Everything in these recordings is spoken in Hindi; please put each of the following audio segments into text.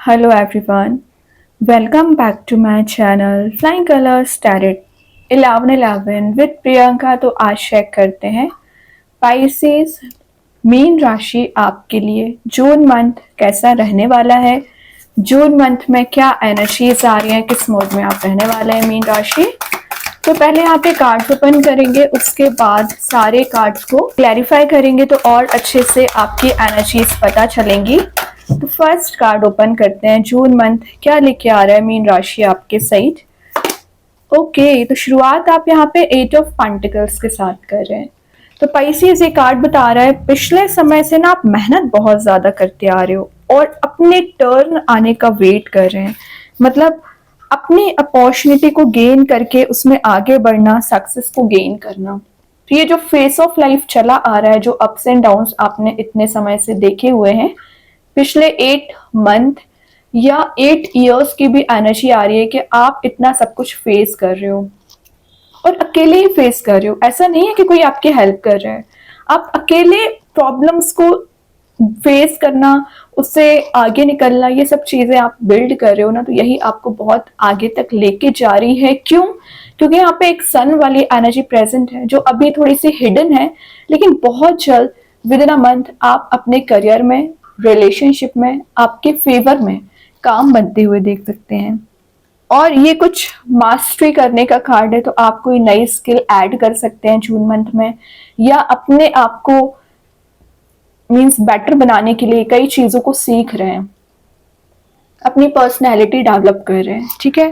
Hello everyone, welcome back to my channel Flying Colors Tarot 1111 with Priyanka. तो आज चेक करते हैं पाइसेस मीन राशि आपके लिए जून मंथ कैसा रहने वाला है। जून मंथ में क्या एनर्जीज आ रही हैं, किस मोड में आप रहने वाले हैं मीन राशि। तो पहले यहाँ पे कार्ड्स ओपन करेंगे, उसके बाद सारे कार्ड्स को क्लैरिफाई करेंगे तो और अच्छे से आपकी एनर्जीज पता चलेंगी। तो फर्स्ट कार्ड ओपन करते हैं, जून मंथ क्या लेके आ रहा है मीन राशि आपके साइड। ओके, तो शुरुआत आप यहाँ पे 8 ऑफ पेंटिकल्स के साथ कर रहे हैं। तो पाइसेस ये कार्ड बता रहा है पिछले समय से ना आप मेहनत बहुत ज्यादा करते आ रहे हो और अपने टर्न आने का वेट कर रहे हैं। मतलब अपनी अपॉर्चुनिटी को गेन करके उसमें आगे बढ़ना, सक्सेस को गेन करना। तो ये जो फेस ऑफ लाइफ चला आ रहा है, जो अप्स एंड डाउन्स आपने इतने समय से देखे हुए हैं, पिछले 8 मंथ या 8 इयर्स की भी एनर्जी आ रही है कि आप इतना सब कुछ फेस कर रहे हो और अकेले ही फेस कर रहे हो। ऐसा नहीं है कि कोई आपकी हेल्प कर रहा है, आप अकेले प्रॉब्लम्स को फेस करना, उससे आगे निकलना, ये सब चीजें आप बिल्ड कर रहे हो ना, तो यही आपको बहुत आगे तक लेके जा रही है। क्यों? क्योंकि यहाँ पे एक सन वाली एनर्जी प्रेजेंट है जो अभी थोड़ी सी हिडन है, लेकिन बहुत जल्द विद इन अ मंथ आप अपने करियर में, रिलेशनशिप में आपके फेवर में काम बनते हुए देख सकते हैं। और ये कुछ मास्टरी करने का कार्ड है, तो आप कोई नई स्किल ऐड कर सकते हैं जून मंथ में, या अपने आप को मींस बेटर बनाने के लिए कई चीजों को सीख रहे हैं, अपनी पर्सनैलिटी डेवलप कर रहे हैं। ठीक है,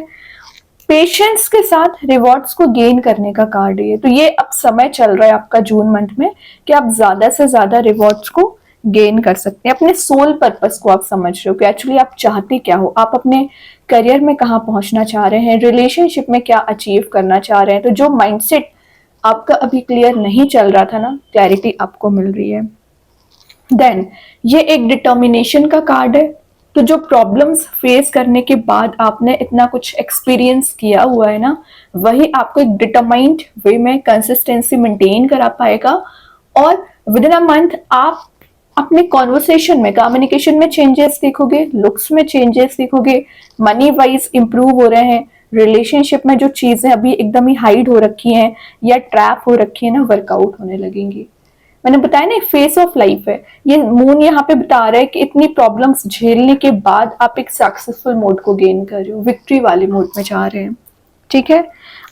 पेशेंस के साथ रिवॉर्ड्स को गेन करने का कार्ड है। तो ये अब समय चल रहा है आपका जून मंथ में कि आप ज्यादा से ज्यादा रिवॉर्ड्स को गेन कर सकते हैं। अपने सोल पर्पस को आप समझ रहे हो कि एक्चुअली आप चाहते क्या हो, आप अपने करियर में कहाँ पहुंचना चाह रहे हैं, रिलेशनशिप में क्या अचीव करना चाह रहे हैं। तो जो माइंडसेट आपका अभी क्लियर नहीं चल रहा था ना, क्लैरिटी आपको मिल रही है। देन ये एक डिटर्मिनेशन का कार्ड है। तो जो प्रॉब्लम्स फेस करने के बाद आपने इतना कुछ एक्सपीरियंस किया हुआ है ना, वही आपको एक डिटरमाइंड वे में कंसिस्टेंसी मेंटेन करा पाएगा। और विद इन अ मंथ आप अपने कॉन्वर्सेशन में, कम्युनिकेशन में चेंजेस देखोगे, लुक्स में चेंजेस देखोगे, मनी वाइज इंप्रूव हो रहे हैं, रिलेशनशिप में जो चीजें अभी एकदम ही हाइड हो रखी हैं या ट्रैप हो रखी है ना, वर्कआउट होने लगेंगी। मैंने बताया ना, फेस ऑफ लाइफ है ये। मून यहाँ पे बता रहा है कि इतनी प्रॉब्लम्स झेलने के बाद आप एक सक्सेसफुल मोड को गेन कर रहे हो, विक्ट्री वाले मोड में जा रहे हैं। ठीक है,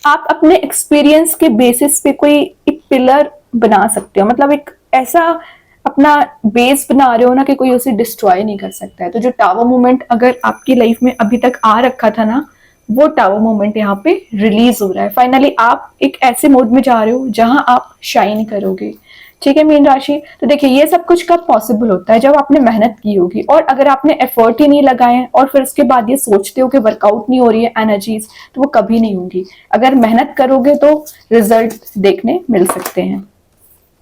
आप अपने एक्सपीरियंस के बेसिस पे कोई एक पिलर बना सकते हो, मतलब एक ऐसा अपना बेस बना रहे हो ना कि कोई उसे डिस्ट्रॉय नहीं कर सकता है। तो जो टावर मूवमेंट अगर आपकी लाइफ में अभी तक आ रखा था ना, वो टावर मूवमेंट यहाँ पे रिलीज हो रहा है। फाइनली आप एक ऐसे मोड में जा रहे हो जहां आप शाइन करोगे। ठीक है मीन राशि, तो देखिए ये सब कुछ कब पॉसिबल होता है, जब आपने मेहनत की होगी। और अगर आपने एफर्ट ही नहीं लगाए और फिर उसके बाद ये सोचते हो कि वर्कआउट नहीं हो रही है एनर्जीज, तो वो कभी नहीं होंगी। अगर मेहनत करोगे तो रिजल्ट देखने मिल सकते हैं।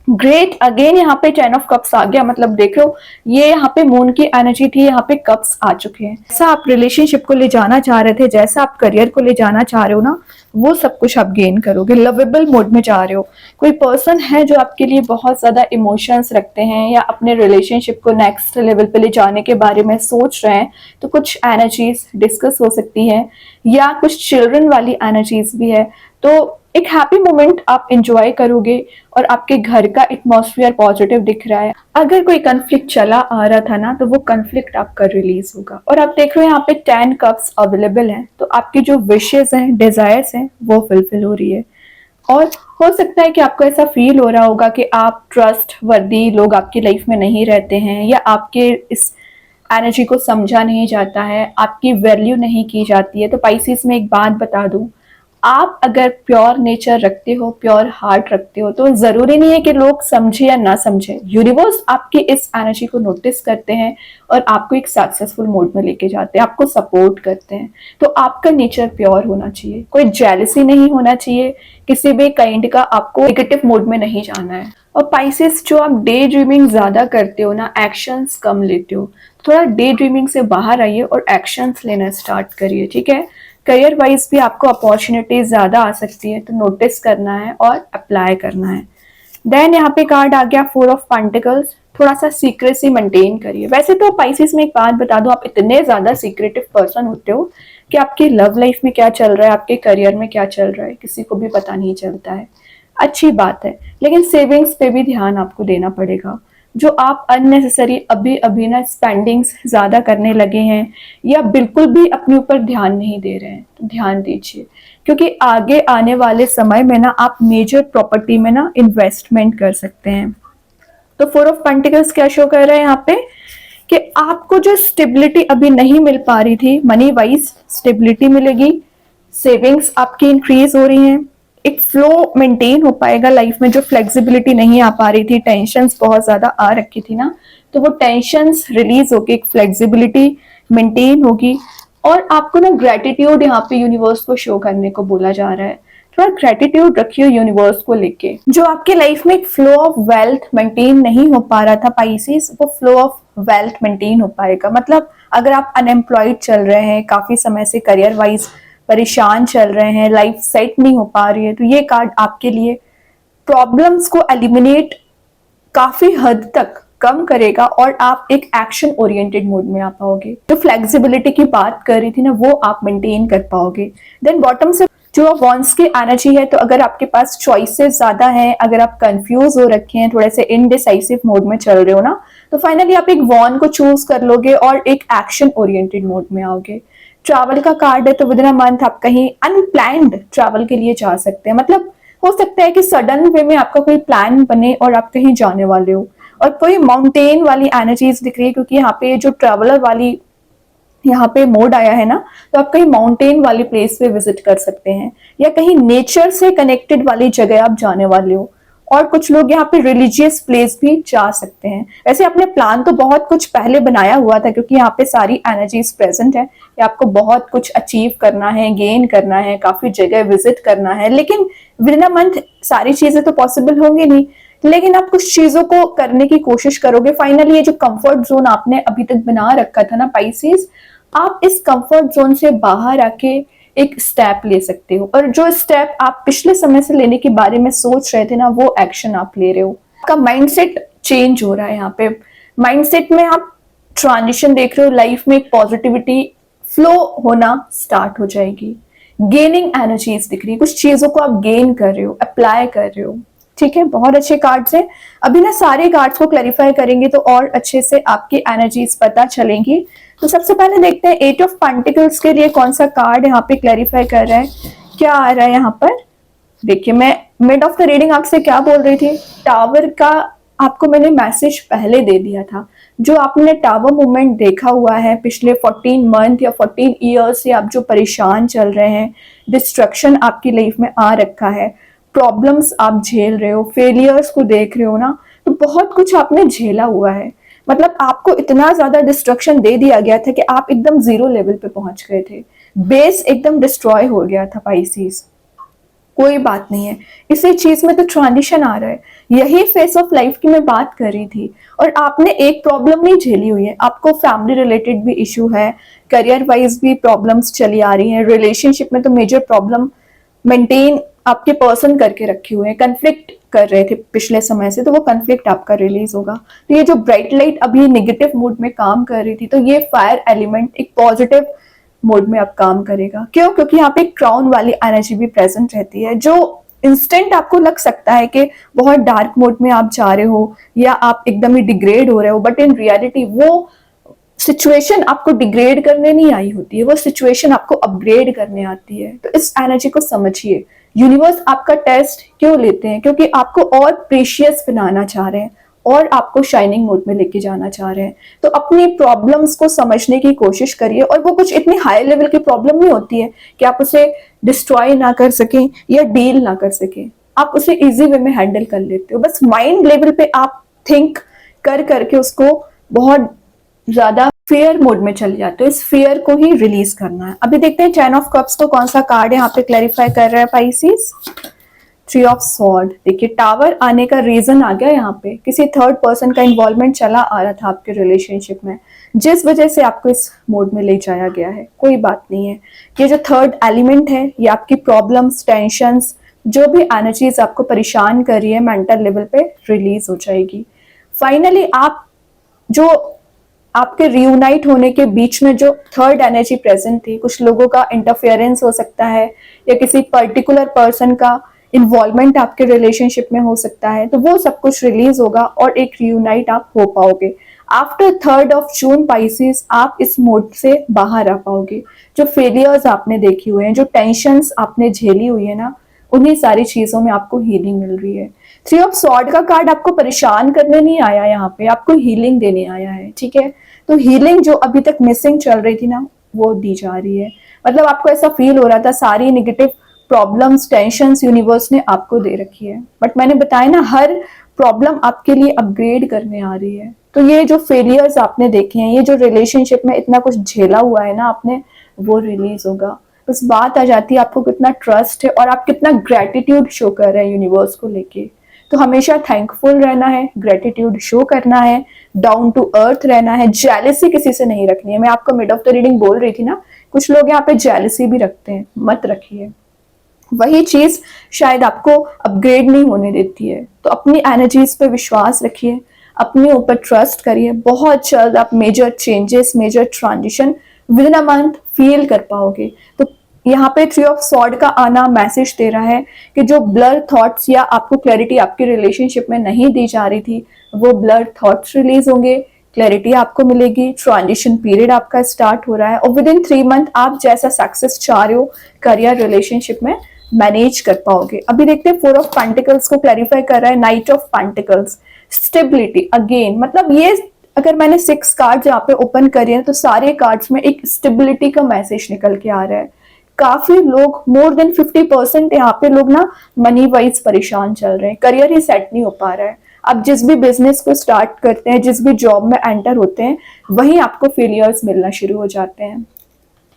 ग्रेट, अगेन यहाँ पे 10 ऑफ कप्स आ गया। मतलब देख लो, ये यहाँ पे मून की एनर्जी थी, यहाँ पे कप्स आ चुके हैं। जैसा आप रिलेशनशिप को ले जाना चाह रहे थे, जैसा आप करियर को ले जाना चाह रहे हो ना, वो सब कुछ आप गेन करोगे। लवेबल मोड में जा रहे हो। कोई पर्सन है जो आपके लिए बहुत ज्यादा इमोशंस रखते हैं या अपने रिलेशनशिप को नेक्स्ट लेवल पे ले जाने के बारे में सोच रहे हैं, तो कुछ एनर्जीज डिस्कस हो सकती है, या कुछ चिल्ड्रन वाली एनर्जीज भी है। तो एक हैप्पी मोमेंट आप एंजॉय करोगे और आपके घर का एटमॉस्फेयर पॉजिटिव दिख रहा है। अगर कोई कंफ्लिक्ट चला आ रहा था ना, तो वो कंफ्लिक्ट आपका रिलीज होगा। और आप देख रहे हो यहाँ पे 10 कप्स अवेलेबल हैं, तो आपकी जो विशेस हैं, डिजायर्स हैं, वो फुलफिल हो रही है। और हो सकता है कि आपको ऐसा फील हो रहा होगा कि आप ट्रस्ट वर्दी लोग आपकी लाइफ में नहीं रहते हैं, या आपके इस एनर्जी को समझा नहीं जाता है, आपकी वैल्यू नहीं की जाती है। तो पाइसेस में एक बात बता दूं, आप अगर प्योर नेचर रखते हो, प्योर हार्ट रखते हो, तो जरूरी नहीं है कि लोग समझे या ना समझे। यूनिवर्स आपकी इस एनर्जी को नोटिस करते हैं और आपको एक सक्सेसफुल मोड में लेके जाते हैं, आपको सपोर्ट करते हैं। तो आपका नेचर प्योर होना चाहिए, कोई जेलसी नहीं होना चाहिए, किसी भी काइंड का आपको नेगेटिव मोड में नहीं जाना है। और पाइसेस, जो आप डे ड्रीमिंग ज्यादा करते हो ना, एक्शंस कम लेते हो, थोड़ा डे ड्रीमिंग से बाहर आइए और एक्शंस लेना स्टार्ट करिए। ठीक है, करियर वाइज भी आपको अपॉर्चुनिटीज ज्यादा आ सकती है, तो नोटिस करना है और अप्लाई करना है। देन यहाँ पे कार्ड आ गया 4 ऑफ पेंटिकल्स। थोड़ा सा सीक्रेसी मेंटेन करिए। वैसे तो पाइसेस में एक बात बता दूं, आप इतने ज्यादा सीक्रेटिव पर्सन होते हो कि आपकी लव लाइफ में क्या चल रहा है, आपके करियर में क्या चल रहा है, किसी को भी पता नहीं चलता है। अच्छी बात है, लेकिन सेविंग्स पे भी ध्यान आपको देना पड़ेगा। जो आप अननेसेसरी अभी अभी ना स्पेंडिंग्स ज्यादा करने लगे हैं या बिल्कुल भी अपने ऊपर ध्यान नहीं दे रहे हैं, तो ध्यान दीजिए, क्योंकि आगे आने वाले समय में ना आप मेजर प्रॉपर्टी में ना इन्वेस्टमेंट कर सकते हैं। तो फोर ऑफ पेंटिकल्स क्या शो कर रहा है यहाँ पे कि आपको जो स्टेबिलिटी अभी नहीं मिल पा रही थी, मनी वाइज स्टेबिलिटी मिलेगी, सेविंग्स आपकी इंक्रीज हो रही हैं, एक फ्लो मेंटेन हो पाएगा लाइफ में। जो फ्लेक्सिबिलिटी नहीं आ पा रही थी, टेंशन्स बहुत ज्यादा आ रखी थी ना, तो वो टेंशन्स रिलीज होगी, एक फ्लेक्सिबिलिटी मेंटेन होगी। और आपको ना ग्रेटिट्यूड यहाँ पे यूनिवर्स को शो करने को बोला जा रहा है। थोड़ा ग्रेटिट्यूड रखिए यूनिवर्स को लेके। जो आपके लाइफ में एक फ्लो ऑफ वेल्थ मेंटेन नहीं हो पा रहा था पाइसेस, वो फ्लो ऑफ वेल्थ मेंटेन हो पाएगा। मतलब अगर आप अनएम्प्लॉयड चल रहे हैं, काफी समय से करियर वाइज परेशान चल रहे हैं, लाइफ सेट नहीं हो पा रही है, तो ये कार्ड आपके लिए प्रॉब्लम्स को एलिमिनेट काफी हद तक कम करेगा और आप एक एक्शन ओरिएंटेड मोड में आ पाओगे। जो फ्लेक्सिबिलिटी की बात कर रही थी ना, वो आप मेंटेन कर पाओगे। देन बॉटम से जो वॉन्स की एनर्जी है, तो अगर आपके पास चॉइसेस ज्यादा हैं, अगर आप कंफ्यूज हो रखे हैं, थोड़े से इनडिसाइसिव मोड में चल रहे हो ना, तो फाइनली आप एक वॉन को चूज कर लोगे और एक एक्शन ओरिएंटेड मोड में आओगे। ट्रैवल का कार्ड है, तो विद इन अ मंथ आप कहीं अनप्लैन्ड ट्रैवल के लिए जा सकते हैं। मतलब हो सकता है कि सडन वे में आपका कोई प्लान बने और आप कहीं जाने वाले हो, और कोई माउंटेन वाली एनर्जीज दिख रही है, क्योंकि यहाँ पे जो ट्रैवलर वाली यहाँ पे मोड आया है ना, तो आप कहीं माउंटेन वाली प्लेस पे विजिट कर सकते हैं, या कहीं नेचर से कनेक्टेड वाली जगह आप जाने वाले हो। और कुछ लोग यहाँ पे रिलीजियस प्लेस भी जा सकते हैं। वैसे आपने प्लान तो बहुत कुछ पहले बनाया हुआ था, क्योंकि यहाँ पे सारी एनर्जीज प्रेजेंट है कि आपको बहुत कुछ अचीव करना है, गेन करना है, काफी जगह विजिट करना है, लेकिन विद इन अ मंथ सारी चीजें तो पॉसिबल होंगी नहीं। लेकिन आप कुछ चीजों को करने की कोशिश करोगे। फाइनली ये जो कंफर्ट जोन आपने अभी तक बना रखा था ना पाइसेस, आप इस कंफर्ट जोन से बाहर आके एक स्टेप ले सकते हो, और जो स्टेप आप पिछले समय से लेने के बारे में सोच रहे थे ना, वो एक्शन आप ले रहे हो। आपका माइंडसेट चेंज हो रहा है। यहाँ पे माइंडसेट में आप ट्रांजिशन देख रहे हो, लाइफ में एक पॉजिटिविटी फ्लो होना स्टार्ट हो जाएगी। गेनिंग एनर्जीज दिख रही है, कुछ चीजों को आप गेन कर रहे हो, अप्लाई कर रहे हो। ठीक है, बहुत अच्छे कार्ड्स हैं। अभी ना सारे कार्ड्स को क्लैरिफाई करेंगे तो और अच्छे से आपकी एनर्जीज पता चलेंगी। तो सबसे पहले देखते हैं एट ऑफ पेंटिकल्स के लिए कौन सा कार्ड यहाँ पे क्लैरिफाई कर रहा है, क्या आ रहा है यहाँ पर। देखिए, मैं मिड ऑफ द रीडिंग आपसे क्या बोल रही थी, टावर का आपको मैंने मैसेज पहले दे दिया था। जो आपने टावर मूवमेंट देखा हुआ है पिछले 14 मंथ या 14 ईयर्स से, आप जो परेशान चल रहे हैं, डिस्ट्रक्शन आपकी लाइफ में आ रखा है, प्रॉब्लम्स आप झेल रहे हो, फेलियर्स को देख रहे हो ना, तो बहुत कुछ आपने झेला हुआ है। मतलब आपको इतना ज्यादा डिस्ट्रक्शन दे दिया गया था कि आप एकदम जीरो लेवल पे पहुंच गए थे, बेस एकदम डिस्ट्रॉय हो गया था पाइसेस। कोई बात नहीं है, इसी चीज में तो ट्रांजिशन आ रहा है। यही फेस ऑफ लाइफ की मैं बात कर रही थी। और आपने एक प्रॉब्लम नहीं झेली हुई है, आपको फैमिली रिलेटेड भी इशू है, करियर वाइज भी प्रॉब्लम्स चली आ रही हैं, रिलेशनशिप में तो मेजर प्रॉब्लम मेंटेन आपके पर्सन करके रखे हुए हैं, कन्फ्लिक्ट कर रहे थे पिछले समय से, तो वो कन्फ्लिक्ट आपका रिलीज होगा। तो ये जो ब्राइट लाइट अभी नेगेटिव मूड में काम कर रही थी, तो ये फायर एलिमेंट एक पॉजिटिव मोड में अब काम करेगा। क्यों? क्योंकि यहाँ पे क्राउन वाली एनर्जी भी प्रेजेंट रहती है। जो इंस्टेंट आपको लग सकता है कि बहुत डार्क मोड में आप जा रहे हो या आप एकदम ही डिग्रेड हो रहे हो, बट इन रियलिटी वो सिचुएशन आपको डिग्रेड करने नहीं आई होती है, वो सिचुएशन आपको अपग्रेड करने आती है। तो इस एनर्जी को समझिए। यूनिवर्स आपका टेस्ट क्यों लेते हैं? क्योंकि आपको और प्रीशियस बनाना चाह रहे हैं और आपको शाइनिंग मोड में लेके जाना चाह रहे हैं। तो अपनी प्रॉब्लम्स को समझने की कोशिश करिए। और वो कुछ इतनी हाई लेवल की प्रॉब्लम नहीं होती है कि आप उसे डिस्ट्रॉय ना कर सकें या डील ना कर सकें, आप उसे इजी वे में हैंडल कर लेते हो। बस माइंड लेवल पे आप थिंक कर करके उसको बहुत ज्यादा फेयर मोड में चले जाते हो। इस फेयर को ही रिलीज करना है। अभी देखते हैं 10 ऑफ कप्स को कौन सा कार्ड यहाँ पे क्लैरिफाई कर रहा है पाइसेस। 3 of sword. देखिए, टावर आने का रीजन आ गया यहाँ पे, किसी थर्ड पर्सन का इन्वॉल्वमेंट चला आ रहा था आपके रिलेशनशिप में, जिस वजह से आपको इस मोड में ले जाया गया है। कोई बात नहीं है, ये जो थर्ड एलिमेंट है, ये आपकी प्रॉब्लम्स, टेंशंस, जो भी एनर्जीज आपको परेशान कर रही है मेंटल लेवल पे, रिलीज हो जाएगी। फाइनली आप जो आपके रियूनाइट होने के बीच में जो थर्ड एनर्जी प्रेजेंट थी, कुछ लोगों का इंटरफेरेंस हो सकता है या किसी पर्टिकुलर पर्सन का इन्वॉल्वमेंट आपके रिलेशनशिप में हो सकता है, तो वो सब कुछ रिलीज होगा और एक रियूनाइट आप हो पाओगे। After 3rd of June Pisces आप इस मोड से बाहर आ पाओगे। जो फेलियर्स आपने देखी हुए हैं, जो टेंशन्स आपने झेली हुई है ना, उन्हीं सारी चीजों में आपको हीलिंग मिल रही है। 3 of Swords का कार्ड आपको परेशान करने नहीं आया, यहाँ पे आपको हीलिंग देने आया है, ठीक है। तो हीलिंग जो अभी तक मिसिंग चल रही थी ना, वो दी जा रही है। मतलब आपको ऐसा फील हो रहा था सारी नेगेटिव प्रॉब्लम्स, टेंशन्स यूनिवर्स ने आपको दे रखी है, बट मैंने बताया ना, हर प्रॉब्लम आपके लिए अपग्रेड करने आ रही है। तो ये जो फेलियर्स आपने देखे हैं, ये जो रिलेशनशिप में इतना कुछ झेला हुआ है ना आपने, वो रिलीज होगा। बस बात आ जाती है आपको कितना ट्रस्ट है और आप कितना ग्रेटिट्यूड शो कर रहे हैं यूनिवर्स को लेके। तो हमेशा थैंकफुल रहना है, ग्रेटिट्यूड शो करना है, डाउन टू अर्थ रहना है, जेलसी किसी से नहीं रखनी है। मैं आपको मिड ऑफ द रीडिंग बोल रही थी ना, कुछ लोग यहाँ पे जेलसी भी रखते हैं, मत रखिए। वही चीज शायद आपको अपग्रेड नहीं होने देती है। तो अपनी एनर्जीज पे विश्वास रखिए, अपने ऊपर ट्रस्ट करिए। बहुत जल्द आप major changes, major transition within a month feel कर पाओगे। तो यहाँ पे 3 of Swords का आना मैसेज दे रहा है कि जो ब्लर थॉट्स या आपको क्लैरिटी आपके रिलेशनशिप में नहीं दी जा रही थी, वो ब्लर थॉट्स रिलीज होंगे, क्लैरिटी आपको मिलेगी, ट्रांजिशन पीरियड आपका स्टार्ट हो रहा है और विद इन 3 मंथ आप जैसा सक्सेस चाह रहे हो करियर रिलेशनशिप में मैनेज कर पाओगे। अभी देखते हैं 4 of Pentacles को क्लैरिफाई कर रहा है, night of pentacles, stability again. मतलब ये अगर मैंने 6 कार्ड यहाँ पे ओपन करी है तो सारे कार्ड्स में एक स्टेबिलिटी का मैसेज निकल के आ रहा है। काफी लोग, मोर देन 50% यहाँ पे लोग ना मनी वाइज परेशान चल रहे हैं, करियर ही सेट नहीं हो पा रहा है। आप जिस भी बिजनेस को स्टार्ट करते हैं, जिस भी जॉब में एंटर होते हैं, वहीं आपको फेलियर्स मिलना शुरू हो जाते हैं।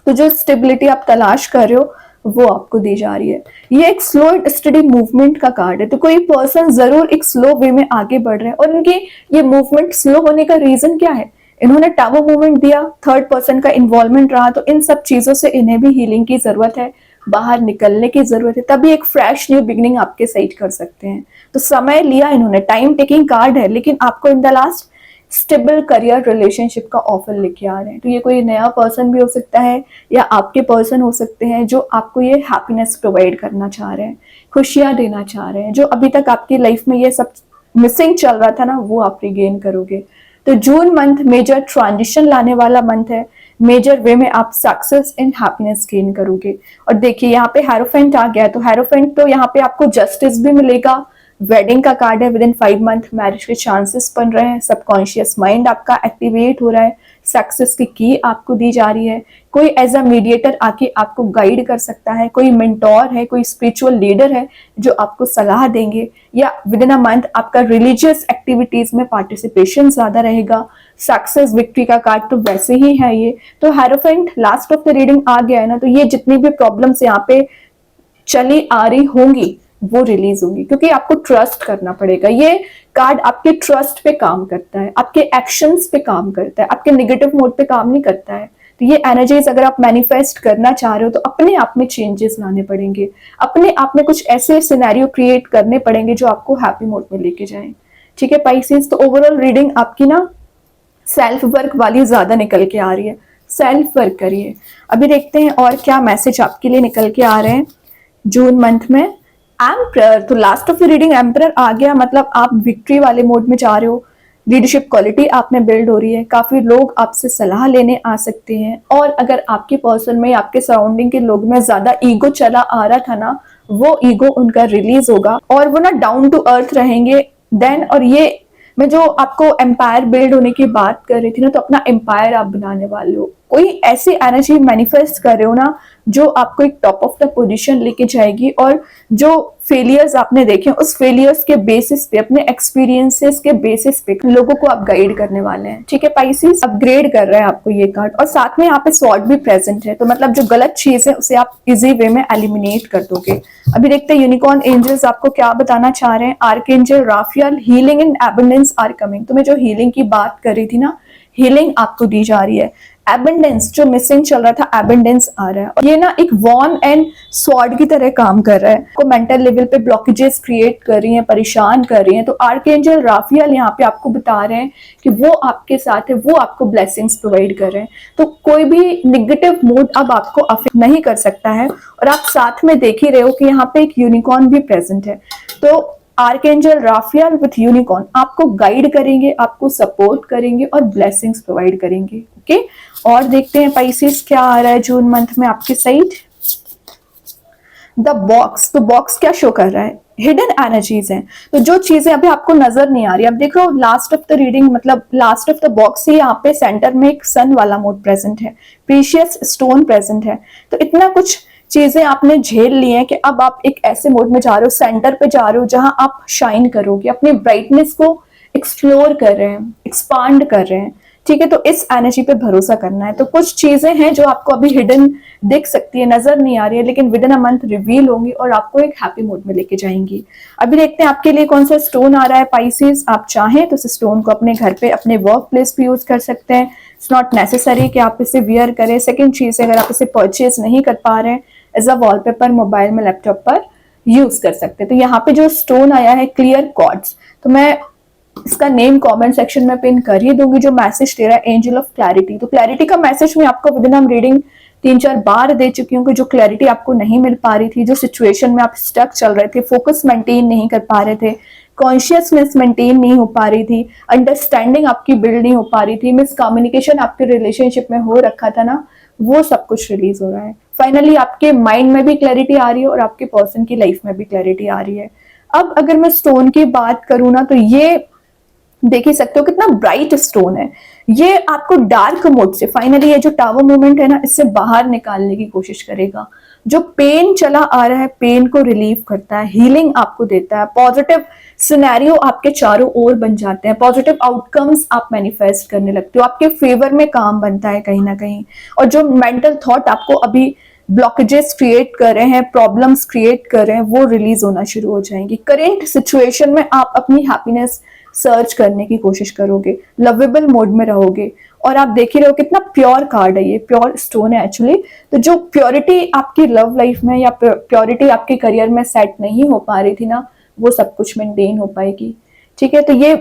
तो जो स्टेबिलिटी आप तलाश कर रहे हो वो आपको दी जा रही है। ये एक स्लो एंड स्टडी मूवमेंट का कार्ड है। तो कोई पर्सन जरूर एक स्लो वे में आगे बढ़ रहे हैं और उनकी ये मूवमेंट स्लो होने का रीजन क्या है? इन्होंने टावर मूवमेंट दिया, थर्ड पर्सन का इन्वॉल्वमेंट रहा, तो इन सब चीजों से इन्हें भी हीलिंग की जरूरत है, बाहर निकलने की जरूरत है, तभी एक फ्रेश न्यू बिगनिंग आपके साइड कर सकते हैं। तो समय लिया इन्होंने, टाइम टेकिंग कार्ड है, लेकिन आपको in the last stable career relationship का ऑफर लेके आ रहे हैं। तो ये कोई नया पर्सन भी हो सकता है या आपके पर्सन हो सकते हैं जो आपको ये हैप्पीनेस प्रोवाइड करना चाह रहे हैं, खुशियां देना चाह रहे हैं। जो अभी तक आपकी लाइफ में ये सब मिसिंग चल रहा था ना, वो आप रिगेन करोगे। तो जून मंथ मेजर ट्रांजिशन लाने वाला मंथ है, मेजर वे में आप सक्सेस एंड हैप्पीनेस गेन करोगे। और देखिए यहाँ पे हेरोफेंट आ गया, तो हेरोफेंट तो यहाँ पे आपको जस्टिस भी मिलेगा, वेडिंग का कार्ड है, विद इन 5 मंथ मैरिज के चांसेस बन रहे हैं, सबकॉन्शियस माइंड आपका एक्टिवेट हो रहा है, सक्सेस की आपको दी जा रही है, कोई एज अ मीडिएटर आके आपको गाइड कर सकता है, कोई मेंटोर है, कोई स्पिरिचुअल लीडर है जो आपको सलाह देंगे, या विद इन अ मंथ आपका रिलीजियस एक्टिविटीज में पार्टिसिपेशन ज्यादा रहेगा। सक्सेस विक्ट्री का कार्ड तो वैसे ही है ये। तो hierophant last of the reading आ गया है ना, तो ये जितनी भी प्रॉब्लम्स यहाँ पे चली आ रही होंगी वो रिलीज होंगी, क्योंकि आपको ट्रस्ट करना पड़ेगा। ये कार्ड आपके ट्रस्ट पे काम करता है, आपके एक्शंस पे काम करता है, आपके नेगेटिव मोड पे काम नहीं करता है। तो ये एनर्जीज अगर आप मैनिफेस्ट करना चाह रहे हो तो अपने आप में चेंजेस लाने पड़ेंगे, अपने आप में कुछ ऐसे सिनेरियो क्रिएट करने पड़ेंगे जो आपको हैप्पी मोड में लेके जाएं। ठीक है पाइसेस, तो ओवरऑल रीडिंग आपकी ना सेल्फ वर्क वाली ज्यादा निकल के आ रही है, सेल्फ वर्क करिए। अभी देखते हैं और क्या मैसेज आपके लिए निकल के आ रहे हैं जून मंथ में। एम्परर, तो last of the reading emperor आ गया, मतलब आप विक्ट्री वाले मोड में जा रहे हो, लीडरशिप क्वालिटी आप में बिल्ड हो रही है, काफी लोग आपसे सलाह लेने आ सकते हैं। और अगर आपके पर्सन में, आपके सराउंडिंग के लोग में ज्यादा ईगो चला आ रहा था ना, वो ईगो उनका रिलीज होगा और वो ना डाउन टू अर्थ रहेंगे देन। और ये मैं जो आपको एम्पायर बिल्ड होने की बात कर रही थी ना, तो अपना एम्पायर आप बनाने वाले हो, कोई ऐसी एनर्जी मैनिफेस्ट कर रहे हो ना जो आपको एक टॉप ऑफ द पोजीशन लेके जाएगी। और जो फेलियर्स आपने देखे उस फेलियर्स के बेसिस पे, अपने एक्सपीरियंसेस के बेसिस पे लोगों को आप गाइड करने वाले हैं। ठीक है पाइसेस, अपग्रेड कर रहा है आपको ये कार्ड, और साथ में यहाँ पे स्वॉर्ड भी प्रेजेंट है, तो मतलब जो गलत चीज है उसे आप इजी वे में एलिमिनेट कर दोगे। अभी देखते हैं यूनिकॉर्न एंजल्स आपको क्या बताना चाह रहे हैं। Archangel Raphael, healing and abundance are coming. तो मैं जो हीलिंग की बात कर रही थी ना, हीलिंग आपको दी जा रही है, एबंडेंस जो मिसिंग चल रहा था, एबंडेंस आ रहा है। और ये ना एक वॉर्न एंड स्वॉर्ड की तरह काम कर रहा है, को मेंटल लेवल पे ब्लॉकेजेस क्रिएट कर रही हैं, परेशान कर रही हैं। तो आर्कएंजल राफियल यहाँ पे आपको बता रहे हैं कि वो आपके साथ है, वो आपको ब्लेसिंग्स प्रोवाइड कर रहे हैं। तो कोई भी निगेटिव मूड अब आपको अफेक्ट नहीं कर सकता है। और आप साथ में देख ही रहे हो कि यहाँ पे एक यूनिकॉर्न भी प्रेजेंट है। तो आर्कएंजल राफियल विथ यूनिकॉर्न आपको गाइड करेंगे, आपको सपोर्ट करेंगे और ब्लेसिंग्स प्रोवाइड करेंगे। ओके, और देखते हैं पाइसेस क्या आ रहा है जून मंथ में आपके साइड। द बॉक्स, तो बॉक्स क्या शो कर रहा है? हिडन एनर्जीज हैं। तो जो चीजें अभी आपको नजर नहीं आ रही, अब देखो लास्ट ऑफ द रीडिंग, मतलब लास्ट ऑफ द बॉक्स से यहाँ पे सेंटर में एक सन वाला मोड प्रेजेंट है, प्रीशियस स्टोन प्रेजेंट है। तो इतना कुछ चीजें आपने झेल ली हैं कि अब आप एक ऐसे मोड में जा रहे हो, सेंटर पे जा रहे हो जहां आप शाइन करोगे, अपनी ब्राइटनेस को एक्सप्लोर कर रहे हैं, एक्सपांड कर रहे हैं। ठीक है, तो इस एनर्जी पे भरोसा करना है। तो कुछ चीजें हैं जो आपको अभी हिडन दिख सकती है, नजर नहीं आ रही है, लेकिन with in a month reveal होंगी और आपको एक हैप्पी मूड में लेके जाएंगी। अभी देखते हैं आपके लिए कौन सा स्टोन आ रहा है पाइसेस। आप चाहें तो इस स्टोन को अपने घर पे, अपने वर्क प्लेस पे यूज कर सकते हैं। इट्स नॉट नेसेसरी कि आप इसे वियर करें। सेकेंड चीज, अगर आप इसे परचेज नहीं कर पा रहे हैं, एज अ वॉलपेपर मोबाइल में, लैपटॉप पर यूज कर सकते हैं। तो यहाँ पे जो स्टोन आया है क्लियर क्वार्ट्ज, तो मैं इसका नेम कमेंट सेक्शन में पिन कर ही दूंगी। जो मैसेज दे रहा है एंजल ऑफ क्लैरिटी, तो क्लैरिटी का मैसेज मैं आपको विद इन हम रीडिंग 3-4 बार दे चुकी हूँ कि जो क्लैरिटी आपको नहीं मिल पा रही थी, जो सिचुएशन में आप स्टक चल रहे थे, फोकस मेंटेन नहीं कर पा रहे थे, कॉन्शियसनेस मेंटेन नहीं हो पा रही थी, अंडरस्टैंडिंग आपकी बिल्ड नहीं हो पा रही थी, मिसकम्युनिकेशन आपके रिलेशनशिप में हो रखा था ना, वो सब कुछ रिलीज हो रहा है। फाइनली आपके माइंड में भी क्लैरिटी आ रही है और आपके पर्सन की लाइफ में भी क्लैरिटी आ रही है। अब अगर मैं स्टोन की बात करूँ ना, तो ये देख ही सकते हो कितना ब्राइट स्टोन है। ये आपको डार्क मोड से, फाइनली ये जो टावर मूवमेंट है ना, इससे बाहर निकालने की कोशिश करेगा। जो पेन चला आ रहा है, पेन को रिलीव करता है, हीलिंग आपको देता है, पॉजिटिव सिनेरियो आपके चारों ओर बन जाते हैं, पॉजिटिव आउटकम्स आप मैनिफेस्ट करने लगते हो, आपके फेवर में काम बनता है कहीं ना कहीं। और जो मेंटल थॉट आपको अभी ब्लॉकेजेस क्रिएट कर रहे हैं, प्रॉब्लम्स क्रिएट कर रहे हैं, वो रिलीज होना शुरू हो जाएंगी। करेंट सिचुएशन में आप अपनी हैप्पीनेस सर्च करने की कोशिश करोगे, लवेबल मोड में रहोगे। और आप देख ही रहे हो कितना प्योर कार्ड है, ये प्योर स्टोन है एक्चुअली। तो जो प्योरिटी आपकी लव लाइफ में या प्योरिटी आपके करियर में सेट नहीं हो पा रही थी ना, वो सब कुछ मेंटेन हो पाएगी। ठीक है, तो ये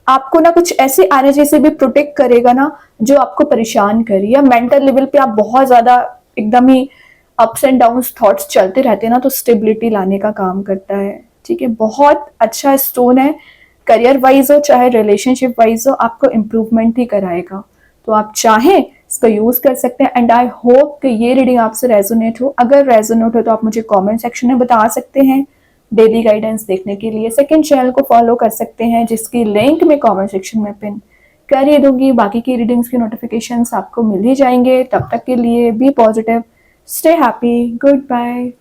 आपको ना कुछ ऐसी एनर्जी से भी प्रोटेक्ट करेगा ना जो आपको परेशान कर रही है। मेंटल लेवल पे आप बहुत ज्यादा एकदम ही अप्स एंड डाउन्स थॉट्स चलते रहते हैं ना, तो स्टेबिलिटी लाने का काम करता है। ठीक है, बहुत अच्छा स्टोन है। करियर वाइज हो चाहे रिलेशनशिप वाइज हो, आपको इम्प्रूवमेंट ही कराएगा। तो आप चाहें इसको यूज कर सकते हैं। एंड आई होप कि ये रीडिंग आपसे रेजोनेट हो। अगर रेजोनेट हो तो आप मुझे कमेंट सेक्शन में बता सकते हैं। डेली गाइडेंस देखने के लिए सेकंड चैनल को फॉलो कर सकते हैं, जिसकी लिंक मैं कमेंट सेक्शन में पिन कर ही दूंगी। बाकी की रीडिंग्स की नोटिफिकेशंस आपको मिल ही जाएंगे। तब तक के लिए be positive, stay happy, good bye.